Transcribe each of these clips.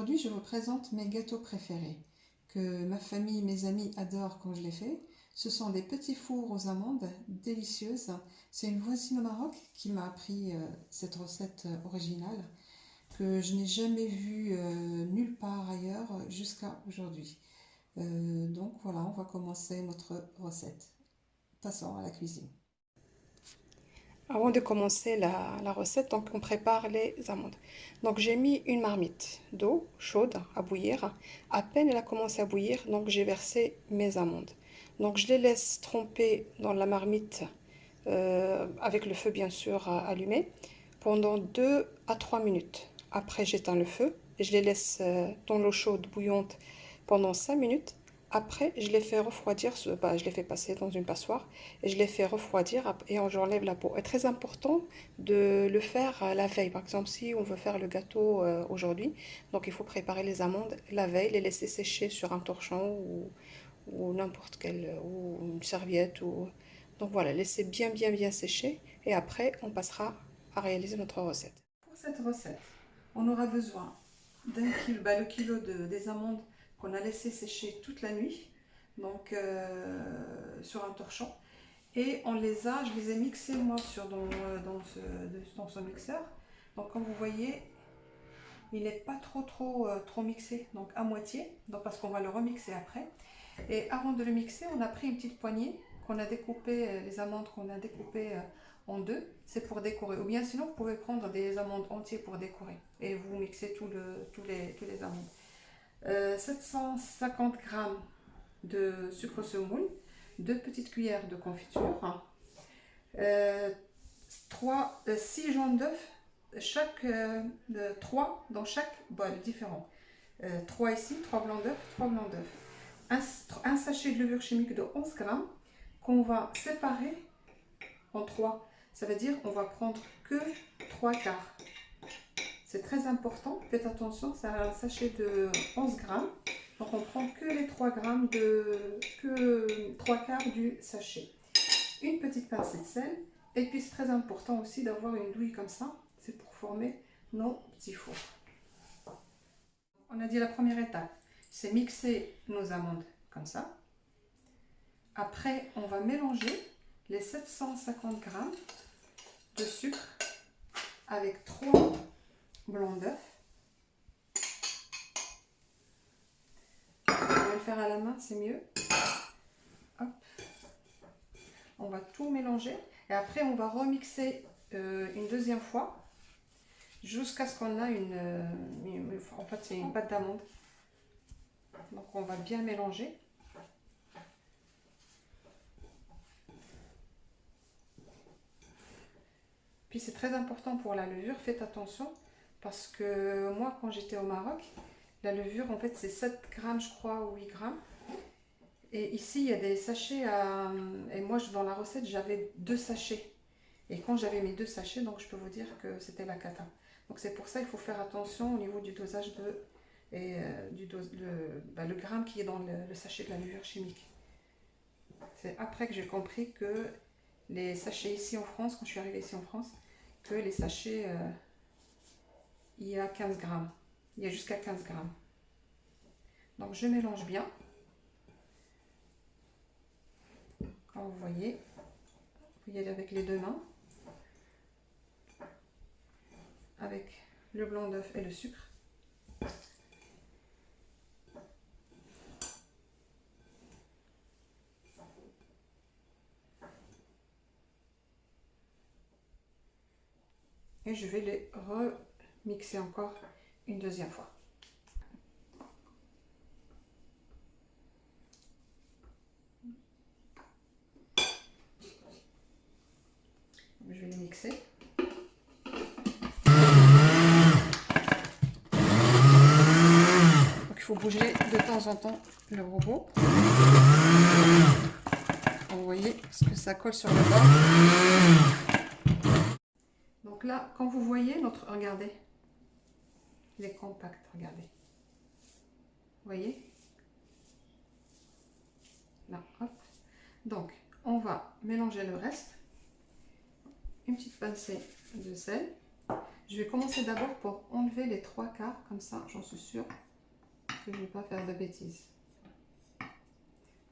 Aujourd'hui, je vous présente mes gâteaux préférés, que ma famille et mes amis adorent quand je les fais. Ce sont des petits fours aux amandes délicieuses. C'est une voisine au Maroc qui m'a appris cette recette originale que je n'ai jamais vue nulle part ailleurs jusqu'à aujourd'hui. Donc voilà, on va commencer notre recette. Passons à la cuisine. Avant de commencer la recette, donc on prépare les amandes. Donc j'ai mis une marmite d'eau chaude à bouillir. À peine elle a commencé à bouillir, donc j'ai versé mes amandes. Donc je les laisse tremper dans la marmite avec le feu bien sûr allumé pendant 2 à 3 minutes. Après j'éteins le feu et je les laisse dans l'eau chaude bouillante pendant 5 minutes. Après, je les fais refroidir, je les fais passer dans une passoire et je les fais refroidir et j'enlève la peau. C'est très important de le faire la veille. Par exemple, si on veut faire le gâteau aujourd'hui, donc il faut préparer les amandes la veille, les laisser sécher sur un torchon ou n'importe quelle, ou une serviette. Donc voilà, laisser bien sécher et après on passera à réaliser notre recette. Pour cette recette, on aura besoin le kilo des amandes qu'on a laissé sécher toute la nuit, donc sur un torchon. Et je les ai mixés moi dans ce mixeur. Donc comme vous voyez, il n'est pas trop mixé, donc à moitié, donc parce qu'on va le remixer après. Et avant de le mixer, on a pris une petite poignée qu'on a découpé, les amandes qu'on a découpées en deux, c'est pour décorer. Ou bien sinon, vous pouvez prendre des amandes entières pour décorer et vous mixez tous les amandes. 750 g de sucre semoule, 2 petites cuillères de confiture, 6 jaunes d'œufs, 3 dans chaque bol différent. 3 ici, 3 blancs d'œufs, 3 blancs d'œufs. Un sachet de levure chimique de 11 grammes qu'on va séparer en 3. Ça veut dire qu'on va prendre que 3 quarts. C'est très important, faites attention, c'est un sachet de 11 grammes. Donc on prend que les 3 grammes que 3 quarts du sachet. Une petite pincée de sel. Et puis c'est très important aussi d'avoir une douille comme ça. C'est pour former nos petits fours. On a dit la première étape, c'est mixer nos amandes comme ça. Après, on va mélanger les 750 g de sucre avec 3 blancs d'œufs. On va le faire à la main, c'est mieux. Hop. On va tout mélanger et après on va remixer une deuxième fois jusqu'à ce qu'on a en fait c'est une pâte d'amande. Donc on va bien mélanger. Puis c'est très important pour la levure, faites attention parce que moi quand j'étais au Maroc, la levure en fait c'est 7 grammes je crois ou 8 grammes. Et ici il y a des sachets et moi dans la recette j'avais 2 sachets. Et quand j'avais mes 2 sachets, donc je peux vous dire que c'était la cata. Donc c'est pour ça qu'il faut faire attention au niveau du dosage le gramme qui est dans le sachet de la levure chimique. C'est après que j'ai compris que les sachets ici en France, quand je suis arrivée ici en France, que les sachets, il y a 15 grammes. Il y a jusqu'à 15 grammes. Donc je mélange bien. Comme vous voyez, vous y allez avec les deux mains. Avec le blanc d'œuf et le sucre. Et je vais les remixer encore une deuxième fois. Je vais les mixer. Donc il faut bouger de temps en temps le robot. Vous voyez, parce que ça colle sur le bord. Donc là, quand vous voyez regardez, il est compact, regardez. Vous voyez? Là, hop. Donc, on va mélanger le reste. Une petite pincée de sel. Je vais commencer d'abord pour enlever les 3/4, comme ça, j'en suis sûre que je ne vais pas faire de bêtises.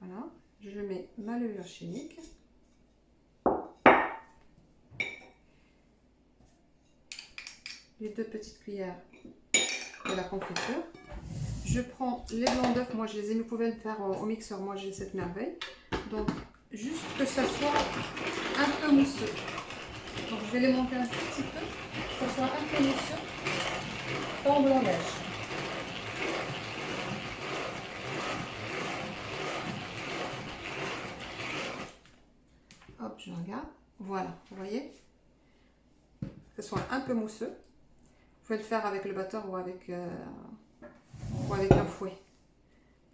Voilà, je mets ma levure chimique. Les 2 petites cuillères de la confiture. Je prends les blancs d'œufs, moi je les ai mis, vous pouvez le faire au mixeur, moi j'ai cette merveille. Donc juste que ça soit un peu mousseux. Donc je vais les monter un petit peu, que ça soit un peu mousseux, pas en blanc neige. Hop, je regarde. Voilà, vous voyez, que ce soit un peu mousseux. Vous pouvez le faire avec le batteur ou avec un fouet.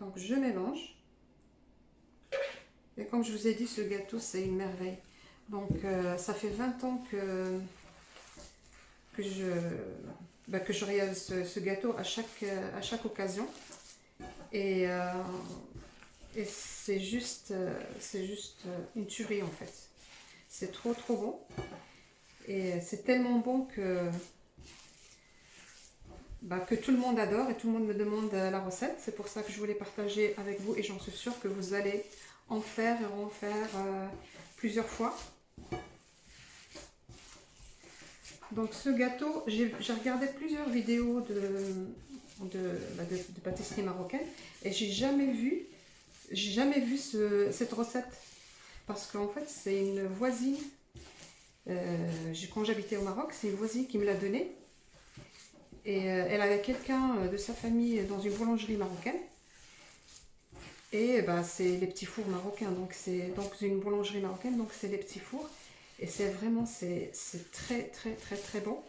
Donc je mélange. Et comme je vous ai dit, ce gâteau c'est une merveille. Donc ça fait 20 ans que je réalise ce gâteau à chaque occasion. Et c'est juste une tuerie en fait. C'est trop bon. Et c'est tellement bon que tout le monde adore et tout le monde me demande la recette. C'est pour ça que je voulais partager avec vous et j'en suis sûre que vous allez en faire et en faire plusieurs fois. Donc ce gâteau, j'ai regardé plusieurs vidéos de pâtisserie marocaine et j'ai jamais vu cette recette. Parce qu'en fait, c'est une voisine, quand j'habitais au Maroc, c'est une voisine qui me l'a donnée. Et elle avait quelqu'un de sa famille dans une boulangerie marocaine. Et c'est les petits fours marocains. Donc c'est une boulangerie marocaine, donc c'est les petits fours. Et c'est vraiment, c'est très bon.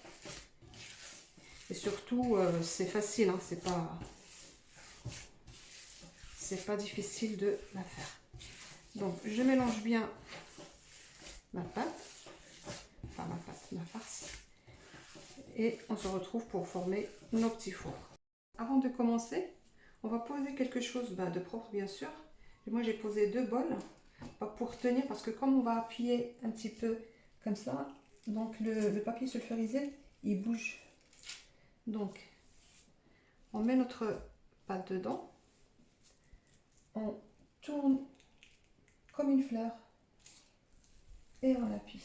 Et surtout, c'est facile, hein, c'est pas difficile de la faire. Donc je mélange bien ma farce. Et on se retrouve pour former nos petits fours. Avant de commencer, on va poser quelque chose de propre bien sûr. Et moi j'ai posé 2 bols pour tenir parce que comme on va appuyer un petit peu comme ça, donc le papier sulfurisé il bouge. Donc on met notre pâte dedans, on tourne comme une fleur et on appuie.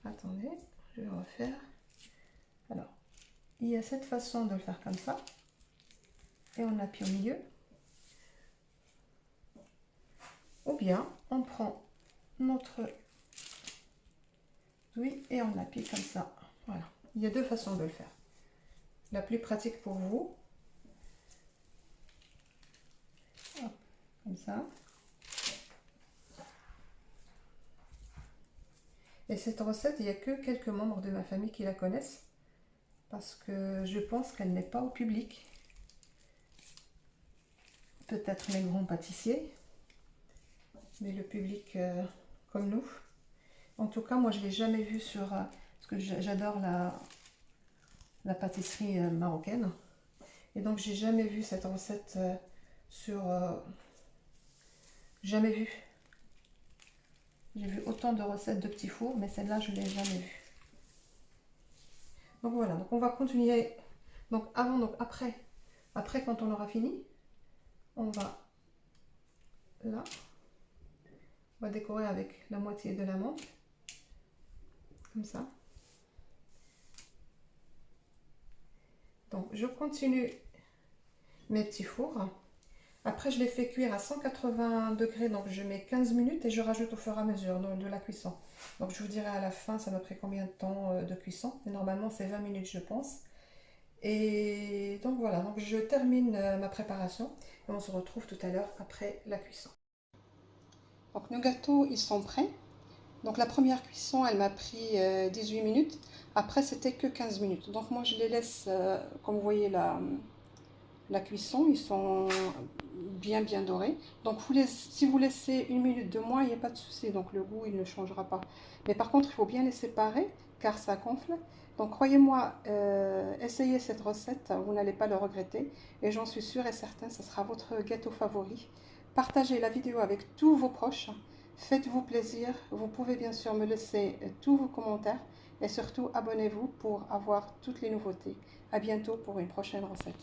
Attendez, je vais refaire. Alors, il y a cette façon de le faire comme ça. Et on appuie au milieu. Ou bien, on prend notre douille et on appuie comme ça. Voilà. Il y a 2 façons de le faire. La plus pratique pour vous. Hop, comme ça. Et cette recette, il n'y a que quelques membres de ma famille qui la connaissent. Parce que je pense qu'elle n'est pas au public. Peut-être les grands pâtissiers. Mais le public comme nous. En tout cas, moi, je ne l'ai jamais vu sur... parce que j'adore la pâtisserie marocaine. Et donc, j'ai jamais vu cette recette sur... jamais vu. J'ai vu autant de recettes de petits fours, mais celle-là, je ne l'ai jamais vue. Donc voilà, donc on va continuer. Donc après quand on aura fini, on va là, on va décorer avec la moitié de la menthe, comme ça. Donc je continue mes petits fours. Après je les fais cuire à 180 degrés, donc je mets 15 minutes et je rajoute au fur et à mesure de la cuisson. Donc je vous dirai à la fin ça m'a pris combien de temps de cuisson. Mais normalement c'est 20 minutes je pense. Et donc voilà, donc je termine ma préparation et on se retrouve tout à l'heure après la cuisson. Donc nos gâteaux ils sont prêts. Donc la première cuisson elle m'a pris 18 minutes. Après c'était que 15 minutes. Donc moi je les laisse, comme vous voyez la cuisson, ils sont bien dorés. Donc si vous laissez 1 minute de moins, il n'y a pas de souci. Donc le goût il ne changera pas. Mais par contre il faut bien les séparer car ça gonfle. Donc croyez-moi, essayez cette recette, vous n'allez pas le regretter. Et j'en suis sûre et certaine, ce sera votre gâteau favori. Partagez la vidéo avec tous vos proches. Faites-vous plaisir. Vous pouvez bien sûr me laisser tous vos commentaires et surtout abonnez-vous pour avoir toutes les nouveautés. À bientôt pour une prochaine recette.